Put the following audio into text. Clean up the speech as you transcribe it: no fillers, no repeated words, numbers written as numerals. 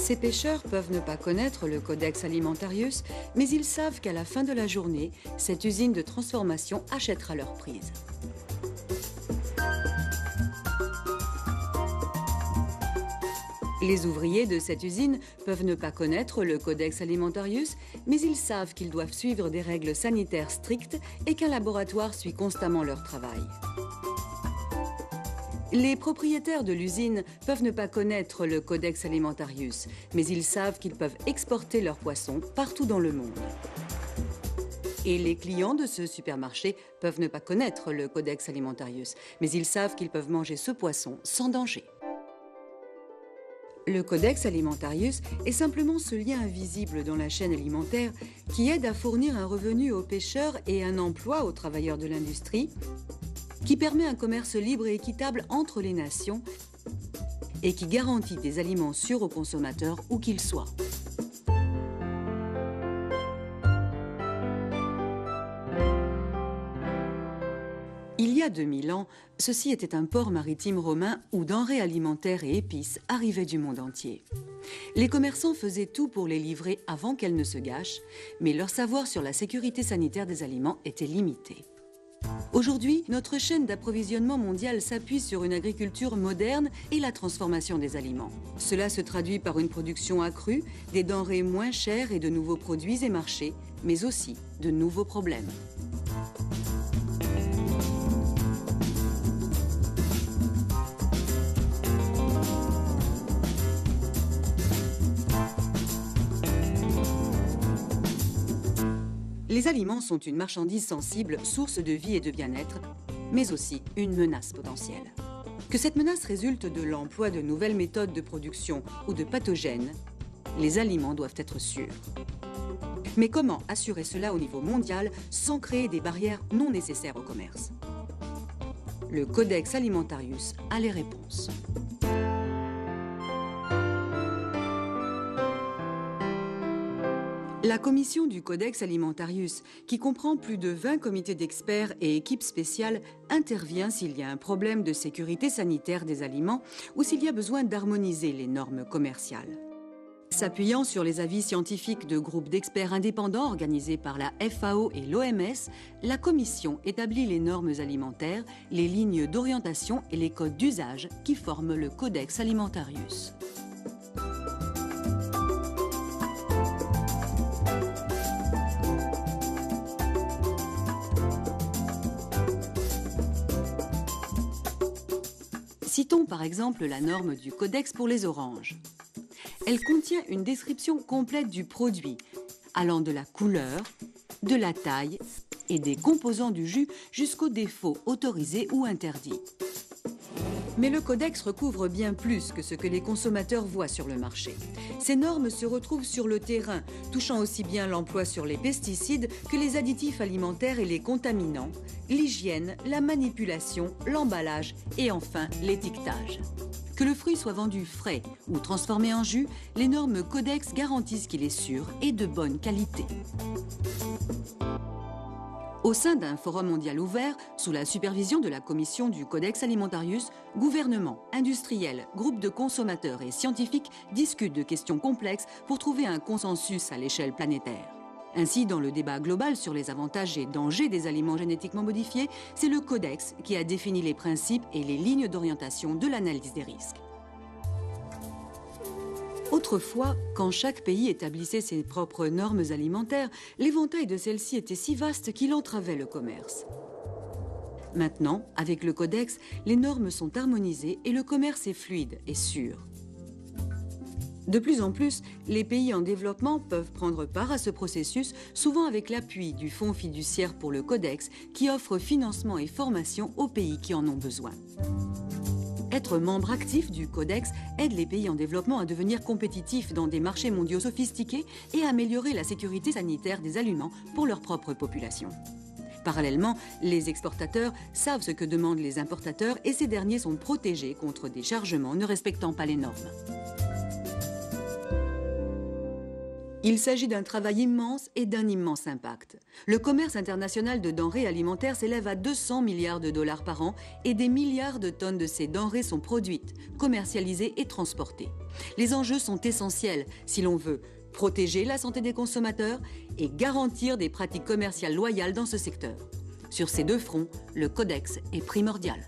Ces pêcheurs peuvent ne pas connaître le Codex Alimentarius, mais ils savent qu'à la fin de la journée, cette usine de transformation achètera leur prise. Les ouvriers de cette usine peuvent ne pas connaître le Codex Alimentarius, mais ils savent qu'ils doivent suivre des règles sanitaires strictes et qu'un laboratoire suit constamment leur travail. Les propriétaires de l'usine peuvent ne pas connaître le Codex Alimentarius, mais ils savent qu'ils peuvent exporter leurs poissons partout dans le monde. Et les clients de ce supermarché peuvent ne pas connaître le Codex Alimentarius, mais ils savent qu'ils peuvent manger ce poisson sans danger. Le Codex Alimentarius est simplement ce lien invisible dans la chaîne alimentaire qui aide à fournir un revenu aux pêcheurs et un emploi aux travailleurs de l'industrie, qui permet un commerce libre et équitable entre les nations et qui garantit des aliments sûrs aux consommateurs où qu'ils soient. Il y a 2000 ans, ceci était un port maritime romain où denrées alimentaires et épices arrivaient du monde entier. Les commerçants faisaient tout pour les livrer avant qu'elles ne se gâchent, mais leur savoir sur la sécurité sanitaire des aliments était limité. Aujourd'hui, notre chaîne d'approvisionnement mondiale s'appuie sur une agriculture moderne et la transformation des aliments. Cela se traduit par une production accrue, des denrées moins chères et de nouveaux produits et marchés, mais aussi de nouveaux problèmes. Les aliments sont une marchandise sensible, source de vie et de bien-être, mais aussi une menace potentielle. Que cette menace résulte de l'emploi de nouvelles méthodes de production ou de pathogènes, les aliments doivent être sûrs. Mais comment assurer cela au niveau mondial sans créer des barrières non nécessaires au commerce? Le Codex Alimentarius a les réponses. La commission du Codex Alimentarius, qui comprend plus de 20 comités d'experts et équipes spéciales, intervient s'il y a un problème de sécurité sanitaire des aliments ou s'il y a besoin d'harmoniser les normes commerciales. S'appuyant sur les avis scientifiques de groupes d'experts indépendants organisés par la FAO et l'OMS, la commission établit les normes alimentaires, les lignes d'orientation et les codes d'usage qui forment le Codex Alimentarius. Citons par exemple la norme du Codex pour les oranges. Elle contient une description complète du produit, allant de la couleur, de la taille et des composants du jus jusqu'aux défauts autorisés ou interdits. Mais le Codex recouvre bien plus que ce que les consommateurs voient sur le marché. Ces normes se retrouvent sur le terrain, touchant aussi bien l'emploi sur les pesticides que les additifs alimentaires et les contaminants, l'hygiène, la manipulation, l'emballage et enfin l'étiquetage. Que le fruit soit vendu frais ou transformé en jus, les normes Codex garantissent qu'il est sûr et de bonne qualité. Au sein d'un forum mondial ouvert, sous la supervision de la commission du Codex Alimentarius, gouvernements, industriels, groupes de consommateurs et scientifiques discutent de questions complexes pour trouver un consensus à l'échelle planétaire. Ainsi, dans le débat global sur les avantages et dangers des aliments génétiquement modifiés, c'est le Codex qui a défini les principes et les lignes d'orientation de l'analyse des risques. Autrefois, quand chaque pays établissait ses propres normes alimentaires, l'éventail de celles-ci était si vaste qu'il entravait le commerce. Maintenant, avec le Codex, les normes sont harmonisées et le commerce est fluide et sûr. De plus en plus, les pays en développement peuvent prendre part à ce processus, souvent avec l'appui du Fonds fiduciaire pour le Codex, qui offre financement et formation aux pays qui en ont besoin. Être membre actif du Codex aide les pays en développement à devenir compétitifs dans des marchés mondiaux sophistiqués et à améliorer la sécurité sanitaire des aliments pour leur propre population. Parallèlement, les exportateurs savent ce que demandent les importateurs et ces derniers sont protégés contre des chargements ne respectant pas les normes. Il s'agit d'un travail immense et d'un immense impact. Le commerce international de denrées alimentaires s'élève à 200 milliards de dollars par an et des milliards de tonnes de ces denrées sont produites, commercialisées et transportées. Les enjeux sont essentiels si l'on veut protéger la santé des consommateurs et garantir des pratiques commerciales loyales dans ce secteur. Sur ces deux fronts, le Codex est primordial.